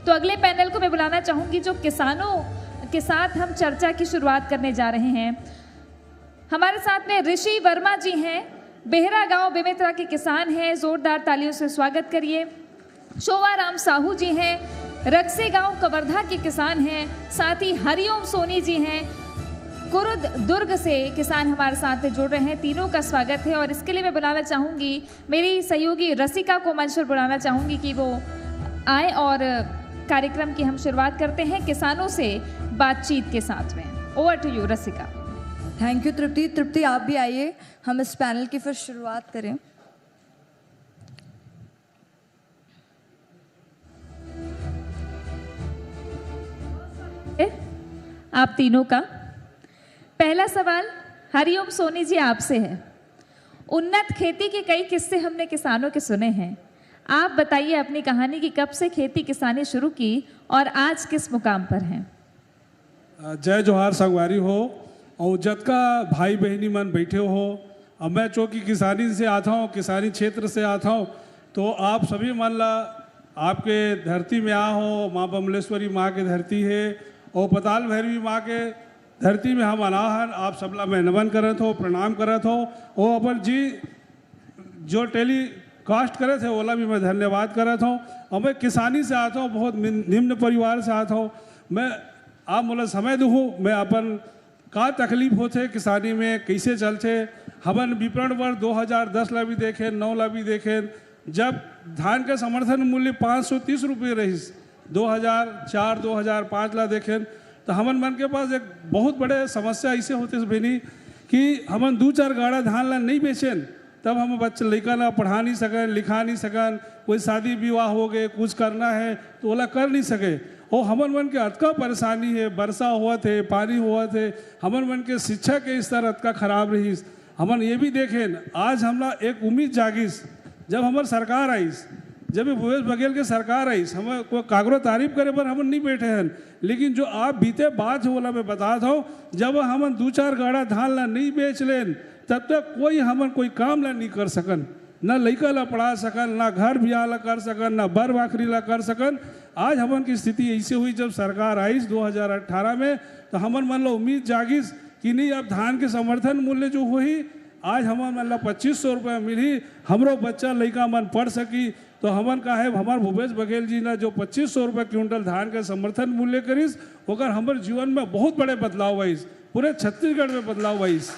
तो अगले पैनल को मैं बुलाना चाहूंगी जो किसानों के साथ हम चर्चा की शुरुआत करने जा रहे हैं। हमारे साथ में ऋषि वर्मा जी हैं, बेहरा गांव बेमेतरा के किसान हैं, जोरदार तालियों से स्वागत करिए। शोभाराम साहू जी हैं, रक्से गांव कवर्धा के किसान हैं। साथ ही हरिओम सोनी जी हैं, कुरुद दुर्ग से किसान हमारे साथ जुड़ रहे हैं। तीनों का स्वागत है और इसके लिए मैं बुलाना चाहूँगी मेरी सहयोगी रसिका को मंच पर बुलाना चाहूँगी कि वो आए और कार्यक्रम की हम शुरुआत करते हैं किसानों से बातचीत के साथ में। Over to you Rasika. Thank you Tripti. Tripti आप भी आइए, हम इस पैनल की फिर शुरुआत करें। आप तीनों का पहला सवाल हरिओम सोनी जी आपसे है। उन्नत खेती के कई किस्से हमने किसानों के सुने हैं, आप बताइए अपनी कहानी की कब से खेती किसानी शुरू की और आज किस मुकाम पर हैं। जय जोहार संगवारी हो और जतका भाई बहनी मन बैठे हो। अब मैं चूँकि किसानी से आता हूँ, किसानी क्षेत्र से आता हूँ, तो आप सभी मन ला आपके धरती में आ हो, माँ बमलेश्वरी माँ के धरती है और पताल भैरवी माँ के धरती में हम अनाहन आप सबला मैं नमन करत हो, प्रणाम करत हो। और अपन जी जो टेलीकास्ट करे थे ओला भी मैं धन्यवाद करत हूँ। और मैं किसानी से आता हूँ, बहुत निम्न परिवार से आता हूँ। मैं आप मोला समय दूँ, मैं अपन का तकलीफ होते किसानी में कैसे चलते। हमन विपणन वर्ष 2010 ला भी देखें, 9 ला भी देखें, जब धान के समर्थन मूल्य 530 रुपये रही। 2004 2005 ला देखें तो हमन मन के पास एक बहुत बड़े समस्या ऐसे होते बहनी कि हमन 2-4 गाड़ा धान ला नहीं बेचें, तब हम बच्चे लड़का ला पढ़ा नहीं सकन, लिखा नहीं सकन। कोई शादी विवाह हो गए, कुछ करना है तो ओला कर नहीं सके। और हमन मन के अतका परेशानी है, वर्षा हुआ थे, पानी हुआ थे, हमन मन के शिक्षा के स्तर अतका खराब रही। हमन ये भी देखें आज हमला एक उम्मीद जागिस जब हमार सरकार आईस, जब भूपेश बघेल के सरकार आई, हमें कोई कागरो तारीफ करे पर हम नहीं बैठे हैं। लेकिन जो आप बीते बात है बोला मैं बताता हूँ, जब हम 2-4 गाड़ा धान ला नहीं बेच लें तब तक कोई हमन कोई काम ला नहीं कर सकन, ना लड़का ला पढ़ा सकन, ना घर बियाह ला कर सकन, ना बर बाखरी ला कर सकन। आज हमन की स्थिति ऐसे हुई जब सरकार आई 2018 में, तो हमन मन ला उम्मीद जागिस कि नहीं अब धान के समर्थन मूल्य जो हुई आज हमन मन ला 2500 रुपये मिली, हमरो बच्चा लड़का मन पढ़ सकी। तो हमन का है हमार भूपेश बघेल जी ने जो 2500 रुपये क्विंटल धान के समर्थन मूल्य करीस, ओकर हमारे जीवन में बहुत बड़े बदलाव आईस, पूरे छत्तीसगढ़ में बदलाव आईस।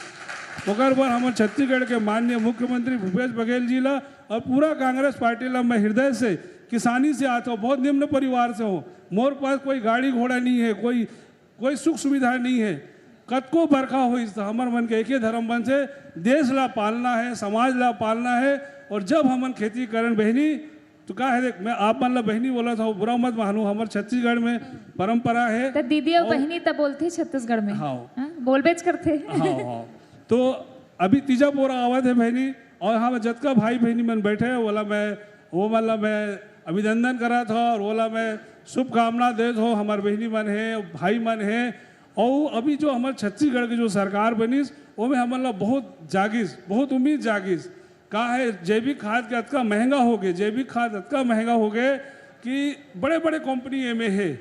ओकर पर हमारे छत्तीसगढ़ के माननीय मुख्यमंत्री भूपेश बघेल जी ला और पूरा कांग्रेस पार्टी ला मैं हृदय से किसानी से आता हूँ, बहुत निम्न परिवार से हूँ। मोर पास कोई गाड़ी घोड़ा नहीं है, कोई सुख सुविधा नहीं है। कतको बरखा हुई तो हमारे मन के एक ही धर्म बन से देश ला पालना है, समाज ला पालना है। और जब हमन खेती करन बहनी तो क्या है, मैं आप मन ला बहनी बोला था, बुरा मत मानू, हमारे छत्तीसगढ़ में परंपरा है। तो दीदी और बहनी तब बोलते छत्तीसगढ़ में, हाँ बोल बेच करते। हाँ। तो अभी तीजा पोरा आवा थे बहनी और हाँ जतका भाई बहनी मन बैठे बोला मैं अभिनंदन करा था और बोला मैं शुभकामना दे हो। हमारे बहनी मन है, भाई मन है। और अभी जो हमारे छत्तीसगढ़ की जो सरकार बनीस वो में हमारे ला बहुत जागिस, बहुत उम्मीद जागिस। कहा है जैविक खाद के अतका महंगा हो गए, जैविक खाद अतका महंगा हो गए कि बड़े बड़े कंपनी एमे है।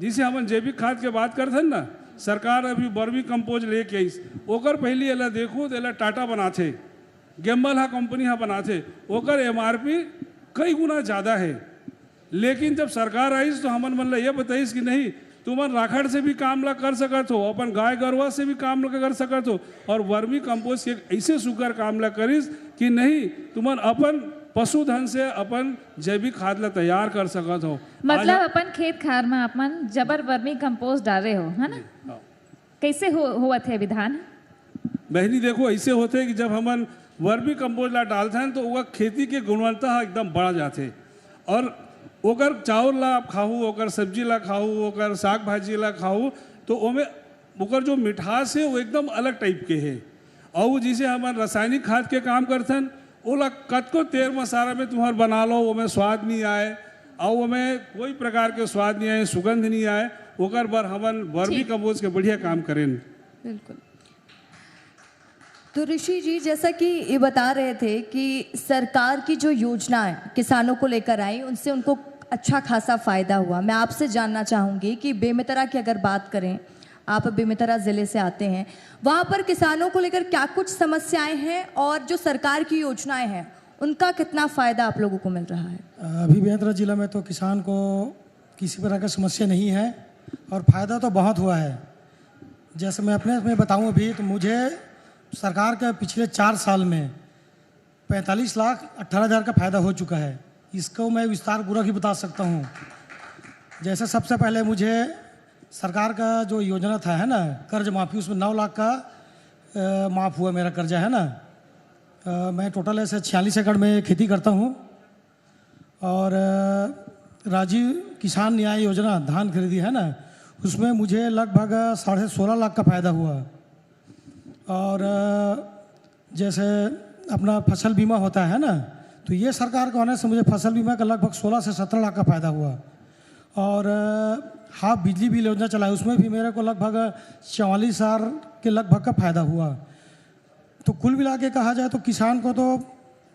जिसे हम जैविक खाद के बात करते ना, सरकार अभी वर्मी कंपोज लेके आई, ओकर पहले एला देखो तो एला टाटा बनाते, गेम्बल हा कंपनी हा बनाते, ओकर MRP कई गुना ज़्यादा है। लेकिन जब सरकार आई तो हमन मन ला ये बताइस कि नहीं तुमन राखड़ से भी काम ला कर सकत हो, अपन गाय गरवा से भी काम ला कर सकत हो, और वर्मी कंपोस्ट के ऐसे सुगर काम ला करिस कि नहीं तुमन अपन पशुधन से अपन जैविक खाद ला तैयार कर सकत हो। मतलब अपन खेत खार में अपन जबर वर्मी कंपोस्ट डाले हो, है ना? कैसे हुआ थे विधान बहनी? देखो ऐसे होते कि जब हमन वर्मी कंपोस्ट ला डालते हैं तो वो खेती के गुणवत्ता एकदम बढ़ जाते, और ओकर चावल ला आप खाऊ, ओकर सब्जी ला खाऊ, ओकर साग भाजी ला खाऊ, तो ओमे ओकर जो मिठास है वो एकदम अलग टाइप के है। और जिसे हमारे रासायनिक खाद के काम करथन ओला कतको तेल मसाला में तुम्हार बना लो, वो में स्वाद नहीं आए, और वो में कोई प्रकार के स्वाद नहीं आए, सुगंध नहीं आए। ओकर पर हमन वर्मी कंपोस्ट के बढ़िया काम करें। बिल्कुल। तो ऋषि जी, जैसा कि ये बता रहे थे कि सरकार की जो योजनाएं किसानों को लेकर आई, उनसे उनको अच्छा खासा फ़ायदा हुआ। मैं आपसे जानना चाहूँगी कि बेमेतरा की अगर बात करें, आप बेमेतरा ज़िले से आते हैं, वहाँ पर किसानों को लेकर क्या कुछ समस्याएं हैं और जो सरकार की योजनाएं हैं उनका कितना फ़ायदा आप लोगों को मिल रहा है? अभी बेमेतरा ज़िला में तो किसान को किसी प्रकार की समस्या नहीं है और फ़ायदा तो बहुत हुआ है। जैसे मैं अपने में बताऊं अभी तो मुझे सरकार के पिछले 4 साल में 45,18,000 का फ़ायदा हो चुका है। इसको मैं विस्तार पूर्वक ही बता सकता हूं। जैसे सबसे पहले मुझे सरकार का जो योजना था है ना कर्ज माफ़ी, उसमें 9 लाख का माफ़ हुआ मेरा कर्जा है ना। मैं टोटल ऐसे 46 एकड़ में खेती करता हूं और राजीव किसान न्याय योजना धान खरीदी है ना, उसमें मुझे लगभग 16.5 लाख का फ़ायदा हुआ। और जैसे अपना फसल बीमा होता है ना, तो ये सरकार को आने से मुझे फसल बीमा का लगभग 16 से 17 लाख का फ़ायदा हुआ। और हाफ बिजली बिल योजना चलाई, उसमें भी मेरे को लगभग 44,000 के लगभग का फ़ायदा हुआ। तो कुल मिला के कहा जाए तो किसान को तो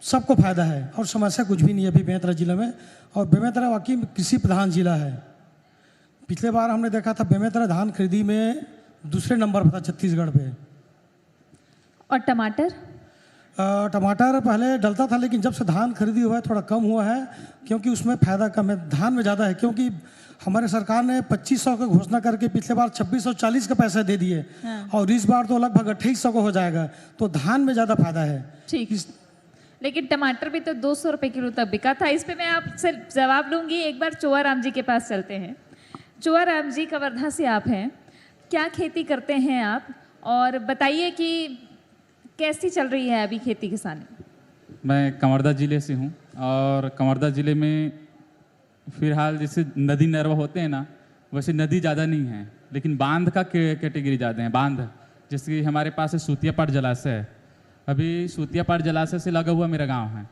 सबको फ़ायदा है और समस्या कुछ भी नहीं है अभी बेमेतरा ज़िले में। और बेमेतरा वाकई कृषि प्रधान ज़िला है। पिछले बार हमने देखा था बेमेतरा धान खरीदी में दूसरे नंबर पर था छत्तीसगढ़ पे। और टमाटर? टमाटर पहले डलता था, लेकिन जब से धान खरीदी हुआ है थोड़ा कम हुआ है, क्योंकि उसमें फ़ायदा कम है, धान में ज़्यादा है। क्योंकि हमारे सरकार ने 2500 का घोषणा करके पिछले बार 2640 का पैसा दे दिए। हाँ। और इस बार तो लगभग 2800 का हो जाएगा, तो धान में ज़्यादा फायदा है। ठीक, लेकिन टमाटर भी तो 200 रुपये किलो तक बिका था। इस पे मैं आपसे जवाब लूंगी। एक बार चोआराम जी के पास चलते हैं। चोआराम जी, कवर्धा से आप हैं, क्या खेती करते हैं आप, और बताइए कि कैसी चल रही है अभी खेती किसानी? मैं कवर्धा ज़िले से हूँ और कवर्धा ज़िले में फ़िलहाल जैसे नदी नरवा होते हैं ना, वैसे नदी ज़्यादा नहीं है, लेकिन बांध का कैटेगरी ज़्यादा है। बांध जैसे कि हमारे पास है सूतियापाट जलाशय है। अभी सूतियापाट जलाशय से लगा हुआ मेरा गांव है,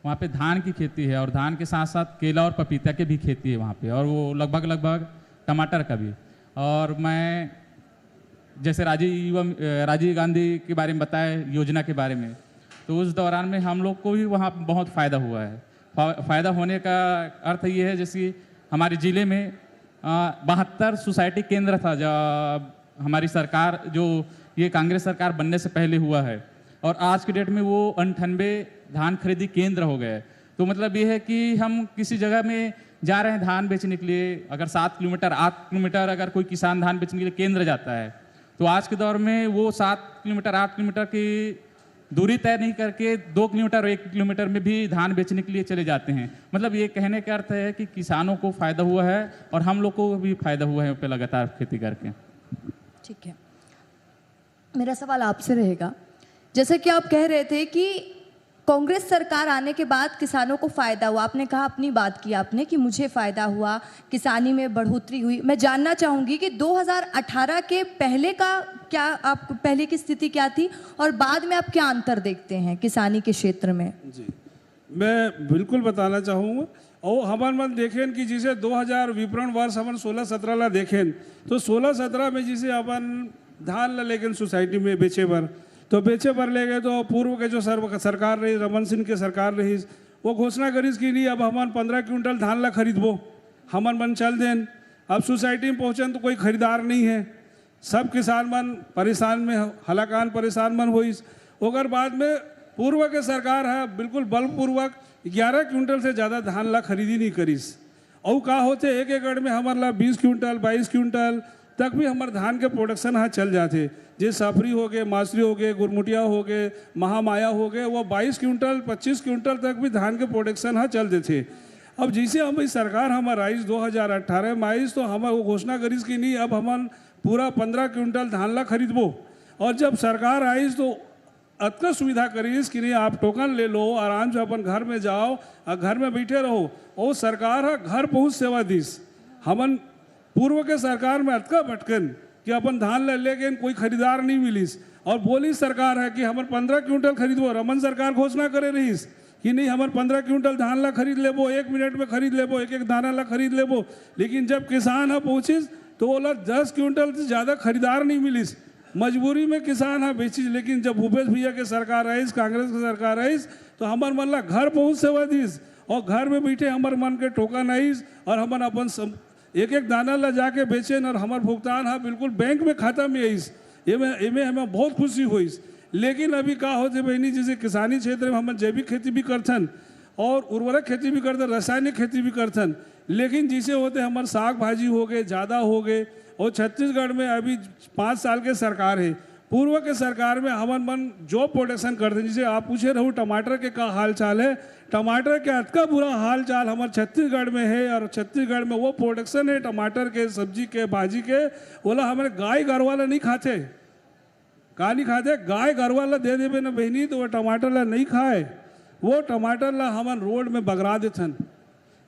वहाँ पे धान की खेती है और धान के साथ साथ केला और पपीता की भी खेती है वहाँ पे, और वो लगभग टमाटर का भी। और मैं जैसे राजीव गांधी के बारे में बताया, योजना के बारे में, तो उस दौरान में हम लोग को भी वहाँ बहुत फ़ायदा हुआ है। फ़ायदा होने का अर्थ ये है जैसे हमारे ज़िले में 72 सोसाइटी केंद्र था जब हमारी सरकार, जो ये कांग्रेस सरकार बनने से पहले हुआ है, और आज के डेट में वो 98 धान खरीदी केंद्र हो गए। तो मतलब ये है कि हम किसी जगह में जा रहे हैं धान बेचने के लिए, अगर 7 किलोमीटर 8 किलोमीटर अगर कोई किसान धान बेचने के लिए केंद्र जाता है, तो आज के दौर में वो 7 किलोमीटर 8 किलोमीटर की दूरी तय नहीं करके 2 किलोमीटर और 1 किलोमीटर में भी धान बेचने के लिए चले जाते हैं। मतलब ये कहने का अर्थ है कि किसानों को फ़ायदा हुआ है और हम लोग को भी फ़ायदा हुआ है पे लगातार खेती करके। ठीक है, मेरा सवाल आपसे रहेगा, जैसे कि आप कह रहे थे कि कांग्रेस सरकार आने के बाद किसानों को फ़ायदा हुआ। आपने कहा, अपनी बात की आपने कि मुझे फ़ायदा हुआ, किसानी में बढ़ोतरी हुई। मैं जानना चाहूँगी कि 2018 के पहले का क्या, आप पहले की स्थिति क्या थी और बाद में आप क्या अंतर देखते हैं किसानी के क्षेत्र में? जी, मैं बिल्कुल बताना चाहूँगा। और हमारे मन देखें कि जिसे 2000 विपणन वर्ष अपन 16-17 ला देखें, तो 16-17 में जिसे अपन धान ला लेकिन सोसाइटी में बेचे बर, तो बेचे पर ले गए, तो पूर्व के जो सरकार रही, रमन सिंह के सरकार रही, वो घोषणा करीस कि नहीं अब हमारे 15 क्विंटल धान ला खरीदबो, हमन मन चल देन। अब सोसाइटी में पहुँचन तो कोई खरीदार नहीं है, सब किसान मन परेशान में, हलाकान परेशान मन होइस। ओकर बाद में पूर्व के सरकार है बिल्कुल बलपूर्वक 11 क्विंटल से ज़्यादा धान ला खरीदी नहीं करीस। और का होते 1 एकड़ में हमारे ला 20 क्विंटल 22 क्विंटल तक भी हमारे धान के प्रोडक्शन हाँ चल जाते। जे साफरी हो गए, मासरी हो गए, गुरमुटिया हो गए, महामाया हो गए, वो 22 क्विंटल 25 क्विंटल तक भी धान के प्रोडक्शन हाँ चल देते। अब जैसे हम सरकार हमारा आइस 2018 में आइस, तो हम वो घोषणा करीस कि नहीं अब हम पूरा 15 क्विंटल धान ला खरीदबो। और जब सरकार आइस तो अतना सुविधा करीस कि नहीं आप टोकन ले लो, आराम से अपन घर में जाओ और घर में बैठे रहो, और सरकार है घर पहुँच सेवा दीस। हमन पूर्व के सरकार में अटका भटकन कि अपन धान ले गए, कोई खरीदार नहीं मिलीस, और बोली सरकार है कि हमारे 15 क्विंटल खरीदबो। रमन सरकार घोषणा करे रहीस कि नहीं हमारे 15 क्विंटल धान ला खरीद लेबो, 1 मिनट में खरीद लेबो, एक दाना ला खरीद लेबो। लेकिन जब किसान है पहुँचिस तो बोला 10 क्विंटल से ज़्यादा खरीदार नहीं मिलीस, मजबूरी में किसान है बेचिस। लेकिन जब भूपेश भैया के सरकार आईस, कांग्रेस की सरकार आईस, तो हमारे मन ला घर पहुँच सेवा दीस, और घर में बैठे हमारे मन के टोकनाइज और हमन अपन एक एक दाना ला जाके बेचें और हमार भुगतान हाँ बिल्कुल बैंक में खाता में आईस, एमें हमें बहुत खुशी हुई। लेकिन अभी का होते बहनी, जैसे किसानी क्षेत्र में हम जैविक खेती भी करथन और उर्वरक खेती भी करते, रासायनिक खेती भी करथन, लेकिन जिसे होते हमारे साग भाजी हो गए ज़्यादा हो गए। और छत्तीसगढ़ में अभी 5 साल के सरकार है, पूर्व के सरकार में हमन मन जो प्रोडक्शन करते, जैसे आप पूछे रहूँ टमाटर के का हाल चाल है, टमाटर के अतका बुरा हाल चाल हमारे छत्तीसगढ़ में है। और छत्तीसगढ़ में वो प्रोडक्शन है टमाटर के, सब्जी के, भाजी के, बोला हमारे गाय गरवाला नहीं खाते, का नहीं खाते, गाय गरवाला दे देवे ना बहनी तो वो टमाटर ला नहीं खाए, वो टमाटर ला हमन रोड में बगरा देथन।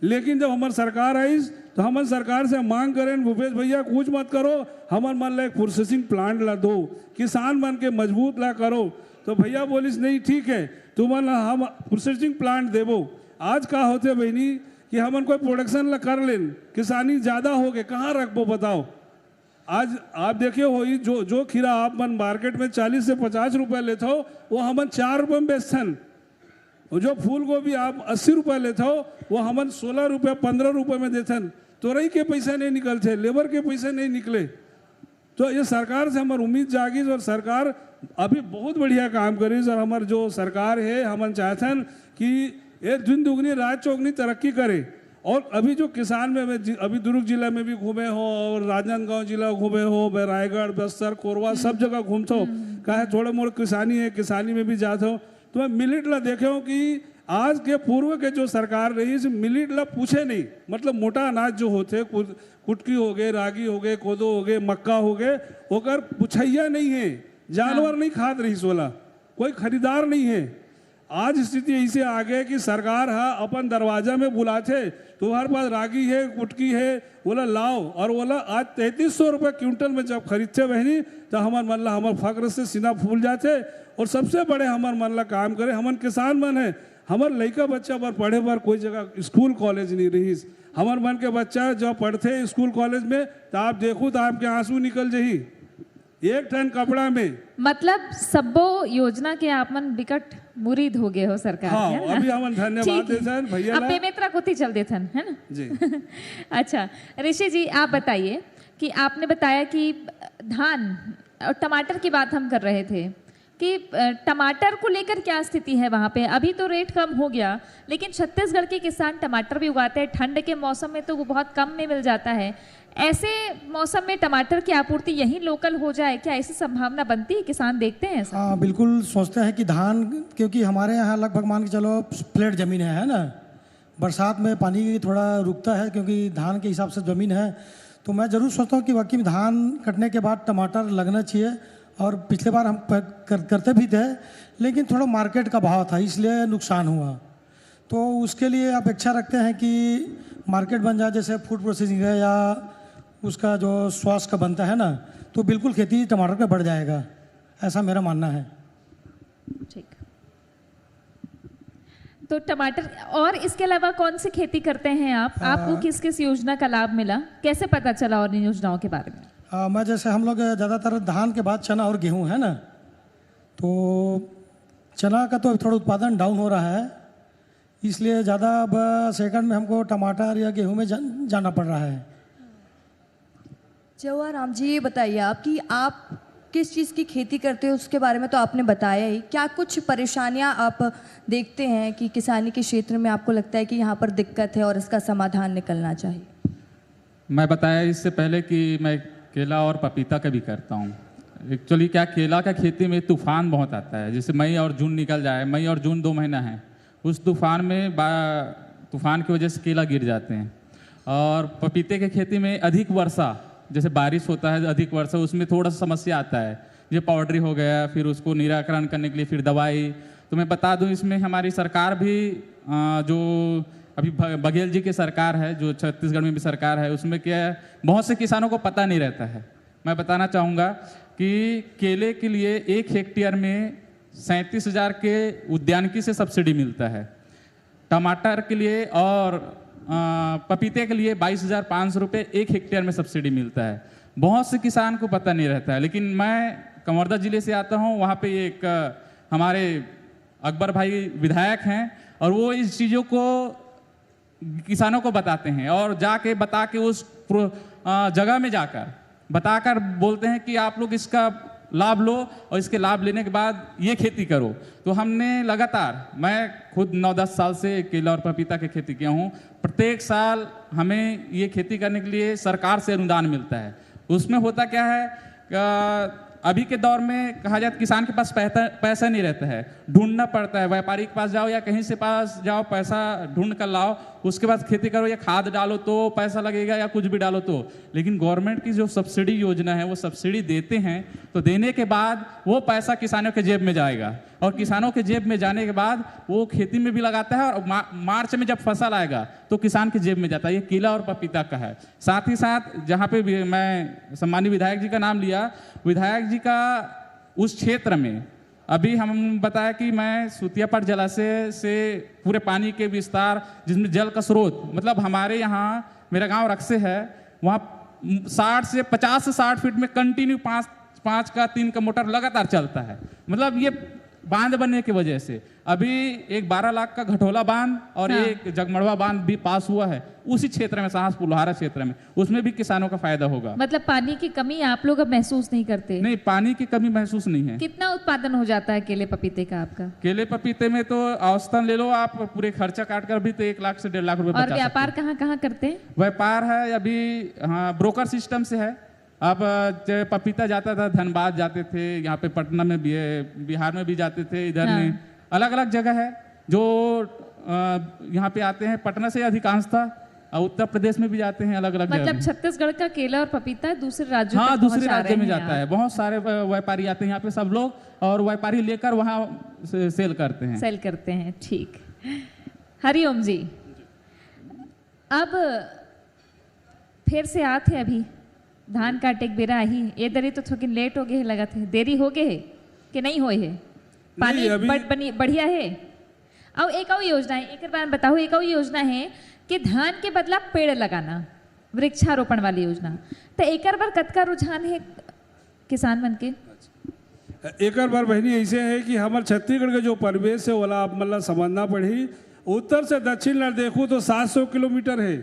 लेकिन जब हमारी सरकार आई तो हमन सरकार से मांग करें, भूपेश भैया कुछ मत करो, हमन मन ला एक प्रोसेसिंग प्लांट ला दो, किसान मन के मजबूत ला करो। तो भैया बोलिस नहीं ठीक है, तुमन हम प्रोसेसिंग प्लांट देवो। आज का होते बहनी कि हमन कोई प्रोडक्शन ला कर लें, किसानी ज़्यादा हो गए, कहाँ रखबो बताओ। आज आप देखिए हो जो खीरा आप मन मार्केट में 40 से 50 रुपये लेते हो, वो हमन 4 रुपये में बेचथन। और जो फूल गोभी आप 80 रुपये लेते हो, वो हमन 16 रुपये 15 रुपये में देथन। तोरई के पैसे नहीं निकलते, लेबर के पैसे नहीं निकले। तो ये सरकार से हमारी उम्मीद जागी और सरकार अभी बहुत बढ़िया काम करी। और हमारे जो सरकार है हमन चाहतन कि ये दिन दुगनी रात चौगनी तरक्की करे। और अभी जो किसान में अभी दुर्ग जिला में भी घूमे हो और राजनांदगांव जिला घूमे हो, रायगढ़, बस्तर, कोरबा सब जगह घूमते हो, कहे थोड़े मोड़े किसानी है, किसानी में भी जाते हो। तो मैं मिलेट ला देखे हो कि आज के पूर्व के जो सरकार रही है मिलेट ला पूछे नहीं, मतलब मोटा अनाज जो होते कुटकी हो गए, रागी हो गए, कोदो हो गए, मक्का हो गए, होकर पुछैया नहीं है, जानवर नहीं खात रही सोला, कोई खरीदार नहीं है। आज स्थिति ऐसे आ गए कि सरकार अपन दरवाजा में बुलाते, तुम्हारे पास रागी है, कुटकी है, बोला लाओ। और बोला आज 3300 रुपये क्विंटल में जब खरीदते बहनी तो हमारे मन ला हमारे फक्र से सीना फूल जाते। और सबसे बड़े हमारे मन ला काम करे, हमन किसान मन है, हमारे लड़का बच्चा पर पढ़े पर कोई जगह स्कूल कॉलेज नहीं रही। हमारे मन के बच्चा जब पढ़ते स्कूल कॉलेज में तो आप देखो तो आपके आंसू निकल जाही, 1 टन कपड़ा में। मतलब सबो योजना के आप मन विकट मुरीद हो गए हो सरकार हाँ, के, है ना? अभी हमन धन्यवाद देथन भैया अब ला। बेमेतरा कोती चल देथन, है ना जी। अच्छा ऋषि जी, आप बताइए कि आपने बताया कि धान और टमाटर की बात हम कर रहे थे कि टमाटर को लेकर क्या स्थिति है वहाँ पे। अभी तो रेट कम हो गया, लेकिन छत्तीसगढ़ के किसान टमाटर भी उगाते हैं। ठंड के मौसम में तो वो बहुत कम में मिल जाता है। ऐसे मौसम में टमाटर की आपूर्ति यहीं लोकल हो जाए, क्या ऐसी संभावना बनती है? किसान देखते हैं ऐसा? हाँ बिल्कुल सोचते हैं कि धान, क्योंकि हमारे यहाँ लगभग मान के चलो फ्लैट ज़मीन है ना, बरसात में पानी थोड़ा रुकता है क्योंकि धान के हिसाब से ज़मीन है। तो मैं ज़रूर सोचता हूँ कि वाकई में धान कटने के बाद टमाटर लगना चाहिए। और पिछले बार हम करते भी थे, लेकिन थोड़ा मार्केट का भाव था इसलिए नुकसान हुआ। तो उसके लिए अपेक्षा रखते हैं कि मार्केट बन जाए, जैसे फूड प्रोसेसिंग है या उसका जो स्वास्थ्य का बनता है ना, तो बिल्कुल खेती टमाटर का बढ़ जाएगा, ऐसा मेरा मानना है। ठीक। तो टमाटर और इसके अलावा कौन सी खेती करते हैं आप? आपको किस किस योजना का लाभ मिला, कैसे पता चला और इन योजनाओं के बारे में? मैं जैसे हम लोग ज़्यादातर धान के बाद चना और गेहूं है ना, तो चना का तो थोड़ा उत्पादन डाउन हो रहा है, इसलिए ज़्यादा अब सेकंड में हमको टमाटर या गेहूं में जाना पड़ रहा है। जवाहर राम जी, ये बताइए आप कि आप किस चीज़ की खेती करते हो, उसके बारे में तो आपने बताया ही। क्या कुछ परेशानियां आप देखते हैं कि किसानी के क्षेत्र में आपको लगता है कि यहाँ पर दिक्कत है और इसका समाधान निकलना चाहिए? मैं बताया इससे पहले कि मैं केला और पपीता का भी करता हूँ। एक्चुअली क्या, केला का खेती में तूफान बहुत आता है, जैसे मई और जून निकल जाए, मई और जून 2 महीना है, उस तूफान में तूफान की वजह से केला गिर जाते हैं। और पपीते के खेती में अधिक वर्षा, जैसे बारिश होता है अधिक वर्षा, उसमें थोड़ा सा समस्या आता है, ये पाउडरी हो गया, फिर उसको निराकरण करने के लिए फिर दवाई। तो मैं बता दूं इसमें हमारी सरकार भी जो अभी बघेल जी की सरकार है, जो छत्तीसगढ़ में भी सरकार है, उसमें क्या है, बहुत से किसानों को पता नहीं रहता है। मैं बताना चाहूँगा कि केले के लिए 1 हेक्टेयर में 37,000 के उद्यानिकी से सब्सिडी मिलता है, टमाटर के लिए और पपीते के लिए 22,500 रुपये 1 हेक्टेयर में सब्सिडी मिलता है। बहुत से किसान को पता नहीं रहता है। लेकिन मैं कवर्धा जिले से आता हूँ, वहाँ पे एक हमारे अकबर भाई विधायक हैं और वो इस चीज़ों को किसानों को बताते हैं और जाके बता के उस जगह में जाकर बताकर बोलते हैं कि आप लोग इसका लाभ लो और इसके लाभ लेने के बाद ये खेती करो। तो हमने लगातार, मैं खुद 9-10 साल से केला और पपीता की खेती किया हूँ। प्रत्येक साल हमें ये खेती करने के लिए सरकार से अनुदान मिलता है। उसमें होता क्या है, अभी के दौर में कहा जाए किसान के पास पैसा नहीं रहता है, ढूंढना पड़ता है। व्यापारी के पास जाओ या कहीं से पास जाओ, पैसा ढूंढ कर लाओ, उसके बाद खेती करो, या खाद डालो तो पैसा लगेगा या कुछ भी डालो तो। लेकिन गवर्नमेंट की जो सब्सिडी योजना है वो सब्सिडी देते हैं, तो देने के बाद वो पैसा किसानों के जेब में जाएगा और किसानों के जेब में जाने के बाद वो खेती में भी लगाता है और मार्च में जब फसल आएगा तो किसान के जेब में जाता है। ये केला और पपीता का है। साथ ही साथ जहाँ पे भी मैं सम्मानीय विधायक जी का नाम लिया, विधायक जी का उस क्षेत्र में अभी हम बताया कि मैं सुतियापाट जलाशय से पूरे पानी के विस्तार, जिसमें जल का स्रोत, मतलब हमारे यहाँ, मेरा गांव रक्से है, वहाँ 50 से 60 फीट में कंटिन्यू 5 का 3 का मोटर लगातार चलता है। मतलब ये बांध बनने की वजह से अभी एक 12 लाख का घटोला बांध और हाँ। एक जगमड़वा बांध भी पास हुआ है उसी क्षेत्र में, साहसपुर लोहारा क्षेत्र में। उसमें भी किसानों का फायदा होगा। मतलब पानी की कमी आप लोग अब महसूस नहीं करते? नहीं, पानी की कमी महसूस नहीं है। कितना उत्पादन हो जाता है केले पपीते का आपका? केले पपीते में तो औसतन ले लो आप, पूरे खर्चा काट कर भी तो 1 लाख से 1.5 लाख रुपए और बचा व्यापार सकते कहाँ कहाँ करते हैं? हैं। व्यापार है अभी, हाँ, ब्रोकर सिस्टम से है। अब पपीता जाता था, धनबाद जाते थे, यहाँ पे पटना में भी है, बिहार में भी जाते थे, इधर हाँ। में अलग अलग जगह है जो यहाँ पे आते हैं। पटना से अधिकांश था, उत्तर प्रदेश में भी जाते हैं अलग अलग जगह मतलब में। छत्तीसगढ़ का केला और पपीता दूसरे राज्यों हाँ, तक दूसरे पहुंचा राज्य में रहे हैं जाता है। आप। बहुत सारे व्यापारी आते हैं यहाँ पे सब लोग, और व्यापारी लेकर वहाँ सेल करते हैं। सेल करते हैं, ठीक। हरिओम जी, अब फिर से आते अभी धान काटे के बेरा ही, ये दरी तो थोड़ी लेट हो गए लगा थे, देरी हो गए है कि नहीं होए है? पानी अभी- बढ़िया है। और एक और योजना है, एक बार बताओ, एक और योजना है कि धान के बदला पेड़ लगाना, वृक्षारोपण वाली योजना। तो एक बार कतका रुझान है किसान मन के? एक बार बहनी ऐसे है कि हमारे छत्तीसगढ़ के जो परिवेश है वाला आप मतलब समझना पड़ी। उत्तर से दक्षिण न देखूँ तो 700 किलोमीटर है,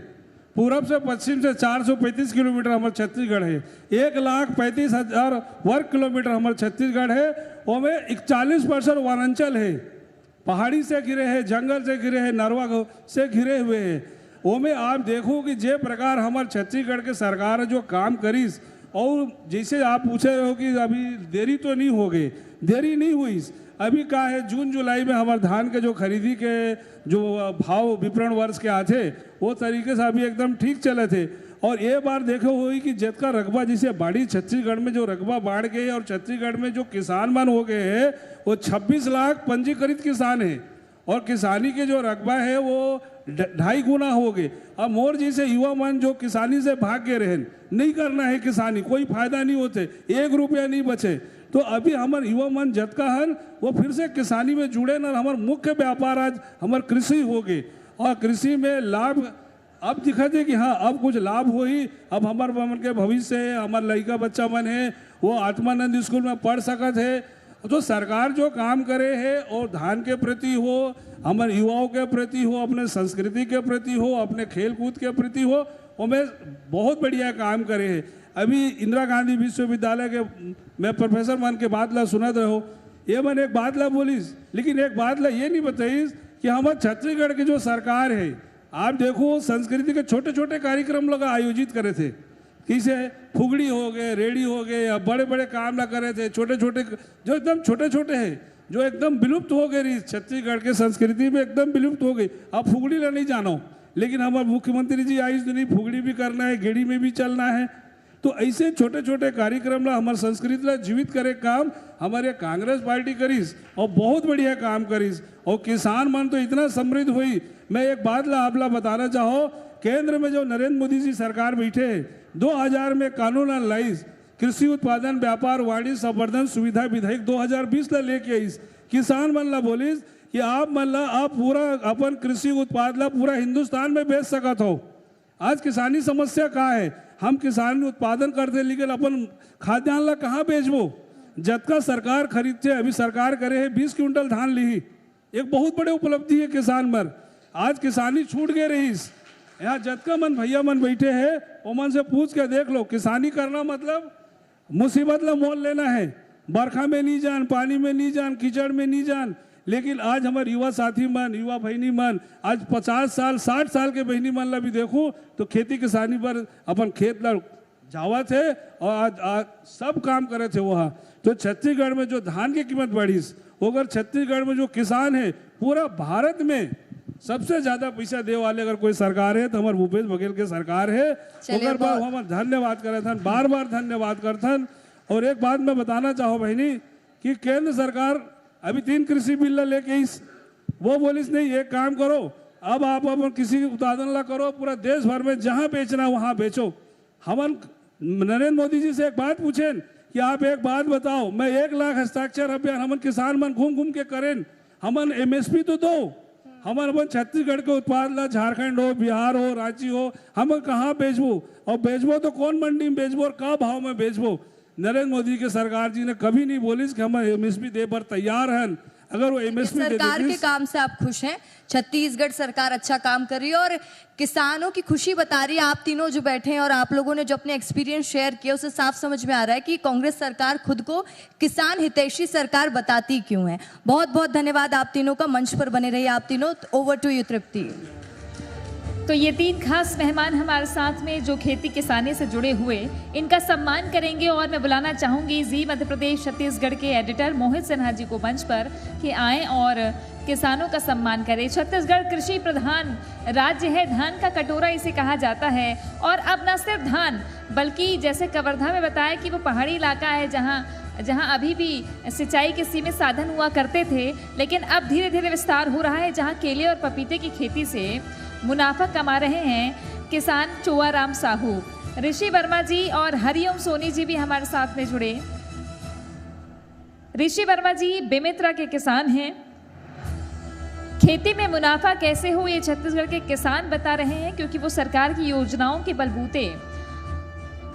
पूरब से पश्चिम से 435 किलोमीटर हमारे छत्तीसगढ़ है। 1,35,000 वर्ग किलोमीटर हमारे छत्तीसगढ़ है। उसमें 41% वनांचल है, पहाड़ी से घिरे हैं, जंगल से घिरे हैं, नरवा से घिरे हुए हैं। वो में आप देखो कि जे प्रकार हमारे छत्तीसगढ़ के सरकार जो काम करीस, और जैसे आप पूछे हो कि अभी देरी तो नहीं हो गई, देरी नहीं हुई। अभी का है, जून जुलाई में हमारे धान के जो खरीदी के जो भाव विपणन वर्ष के आते वो तरीके से अभी एकदम ठीक चले थे। और ये बार देखो हुई कि जितना रकबा जिसे बाड़ी छत्तीसगढ़ में जो रकबा बाढ़ गए और छत्तीसगढ़ में जो किसान मन हो गए हैं वो 26 लाख पंजीकृत किसान हैं, और किसानी के जो रकबा है वो 2.5 गुना हो गए। अब मोर जैसे युवा मन जो किसानी से भाग के रहे, नहीं करना है किसानी, कोई फायदा नहीं होते, 1 रुपया नहीं बचे। तो अभी हमारे युवा मन जतका हन वो फिर से किसानी में जुड़े न। हमारे मुख्य व्यापार आज हमारे कृषि हो गए, और कृषि में लाभ अब दिखाते कि हाँ अब कुछ लाभ हो ही। अब हमारे मन के भविष्य है, हमारे लड़का बच्चा मन है वो आत्मानंद स्कूल में पढ़ सकत है। तो सरकार जो काम करे है, और धान के प्रति हो, हमारे युवाओं के प्रति हो, अपने संस्कृति के प्रति हो, अपने खेल कूद के प्रति हो, वो में बहुत बढ़िया काम करे है। अभी इंदिरा गांधी विश्वविद्यालय के मैं प्रोफेसर मन के बात ला सुनत रहो, ये मैंने एक बात ला बोलीस, लेकिन एक बात ला ये नहीं बताईस कि हमारे छत्तीसगढ़ की जो सरकार है, आप देखो संस्कृति के छोटे छोटे कार्यक्रम लोग आयोजित करे थे, किसे फुगड़ी हो गए, रेडी हो गए, या बड़े बड़े काम ना करे थे, छोटे छोटे जो एकदम छोटे छोटे हैं, जो एकदम विलुप्त हो गए छत्तीसगढ़ के संस्कृति में, एकदम विलुप्त हो गई। अब फुगड़ी ला नहीं जानो, लेकिन हमारे मुख्यमंत्री जी आई तो नहीं, फुगड़ी भी करना है, गेड़ी में भी चलना है। तो ऐसे छोटे छोटे कार्यक्रम ला हमारे संस्कृति ला जीवित करे काम हमारे कांग्रेस पार्टी करीस, और बहुत बढ़िया काम करीस, और किसान मन तो इतना समृद्ध हुई। मैं एक बात ला आप ला बताना चाहो, केंद्र में जो नरेंद्र मोदी जी सरकार बैठे 2000 में कानून लाइस, कृषि उत्पादन व्यापार वाणिज्य संवर्धन सुविधा विधेयक 2020 ला लेके आईस। किसान मन ला बोलिस कि आप मन ला आप पूरा अपन कृषि उत्पाद ला पूरा हिंदुस्तान में बेच सकत हो। आज किसानी समस्या का है, हम किसान उत्पादन करते लेकिन अपन खाद्यान्न ला कहाँ बेचबो? जतका सरकार खरीदते, अभी सरकार करे है 20 क्विंटल धान ली, एक बहुत बड़े उपलब्धि है किसान पर। आज किसानी छूट गए रहीस। यहाँ जतका मन भैया मन बैठे हैं वो मन से पूछ के देख लो, किसानी करना मतलब मुसीबत ला मोल लेना है। बरखा में नहीं जान, पानी में नहीं जान, कीचड़ में नहीं जान। लेकिन आज हमारे युवा साथी मन, युवा बहनी मन आज 50 साल 60 साल के बहनी मन ला भी देखूँ तो खेती किसानी पर अपन खेत ला जावा थे और आज सब काम करे थे वहाँ। तो छत्तीसगढ़ में जो धान की कीमत बढ़ीस, अगर छत्तीसगढ़ में जो किसान है पूरा भारत में सबसे ज्यादा पैसा दे वाले अगर कोई सरकार है तो हमारे भूपेश बघेल के सरकार है। ओकर बाद हम धन्यवाद करे थन, बार बार धन्यवाद करथन। और एक बात मैं बताना चाहूँ बहनी कि केंद्र सरकार अभी 3 कृषि बिल लेके इस वो बोलिस नहीं, एक काम करो अब आप अपन किसी उत्पादन ला करो, पूरा देश भर में जहाँ बेचना वहाँ बेचो। हमन नरेंद्र मोदी जी से एक बात पूछें कि आप एक बात बताओ, मैं 1 लाख हस्ताक्षर अभियान हमन किसान मन घूम घूम के करें, हमन MSP तो दो, हमन अपन छत्तीसगढ़ के उत्पाद ला झारखंड हो, बिहार हो, रांची हो, हम कहाँ बेचबो और बेचबो तो कौन मंडी में बेचबो और का भाव में बेचबो। नरेंद्र मोदी के सरकार जी ने कभी नहीं बोली कि हम MSP दे पर तैयार हैं। अगर वो MSP सरकार के काम से आप खुश हैं? छत्तीसगढ़ सरकार अच्छा काम कर रही है और किसानों की खुशी बता रही है। आप तीनों जो बैठे हैं और आप लोगों ने जो अपने एक्सपीरियंस शेयर किया उससे साफ समझ में आ रहा है कि कांग्रेस सरकार खुद को किसान हितैषी सरकार बताती क्यों है। बहुत बहुत धन्यवाद आप तीनों का, मंच पर बने रहिए आप तीनों। ओवर टू यू तृप्ति। तो ये 3 खास मेहमान हमारे साथ में जो खेती किसानी से जुड़े हुए, इनका सम्मान करेंगे। और मैं बुलाना चाहूँगी जी मध्य प्रदेश छत्तीसगढ़ के एडिटर मोहित सिन्हा जी को मंच पर कि आएँ और किसानों का सम्मान करें। छत्तीसगढ़ कृषि प्रधान राज्य है, धान का कटोरा इसे कहा जाता है। और अब न सिर्फ धान बल्कि जैसे कवर्धा में बताया कि वो पहाड़ी इलाका है जहाँ अभी भी सिंचाई के सीमित साधन हुआ करते थे, लेकिन अब धीरे धीरे विस्तार हो रहा है, जहाँ केले और पपीते की खेती से मुनाफा कमा रहे हैं किसान चुआराम साहू। ऋषि वर्मा जी और हरिओम सोनी जी भी हमारे साथ में जुड़े। ऋषि वर्मा जी बेमेतरा के किसान हैं। खेती में मुनाफा कैसे हो ये छत्तीसगढ़ के किसान बता रहे हैं, क्योंकि वो सरकार की योजनाओं के बलबूते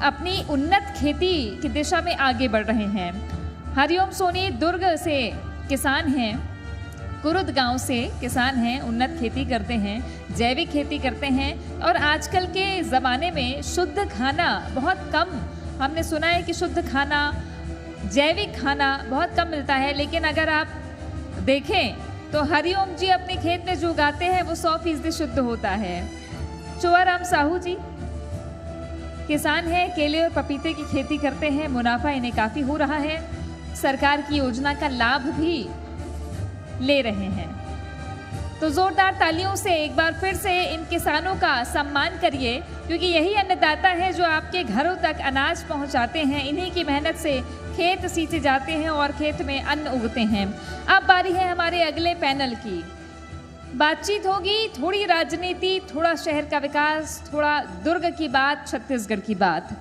अपनी उन्नत खेती की दिशा में आगे बढ़ रहे हैं। हरिओम सोनी दुर्ग से किसान हैं, कुरुद गांव से किसान हैं, उन्नत खेती करते हैं, जैविक खेती करते हैं। और आजकल के ज़माने में शुद्ध खाना बहुत कम, हमने सुना है कि शुद्ध खाना, जैविक खाना बहुत कम मिलता है। लेकिन अगर आप देखें तो हरिओम जी अपने खेत में जो उगाते हैं वो 100% शुद्ध होता है। चुआराम साहू जी किसान हैं, केले और पपीते की खेती करते हैं, मुनाफा इन्हें काफ़ी हो रहा है, सरकार की योजना का लाभ भी ले रहे हैं। तो जोरदार तालियों से एक बार फिर से इन किसानों का सम्मान करिए, क्योंकि यही अन्नदाता है जो आपके घरों तक अनाज पहुंचाते हैं। इन्हीं की मेहनत से खेत सींचे जाते हैं और खेत में अन्न उगते हैं। अब बारी है हमारे अगले पैनल की। बातचीत होगी, थोड़ी राजनीति, थोड़ा शहर का विकास, थोड़ा दुर्ग की बात, छत्तीसगढ़ की बात।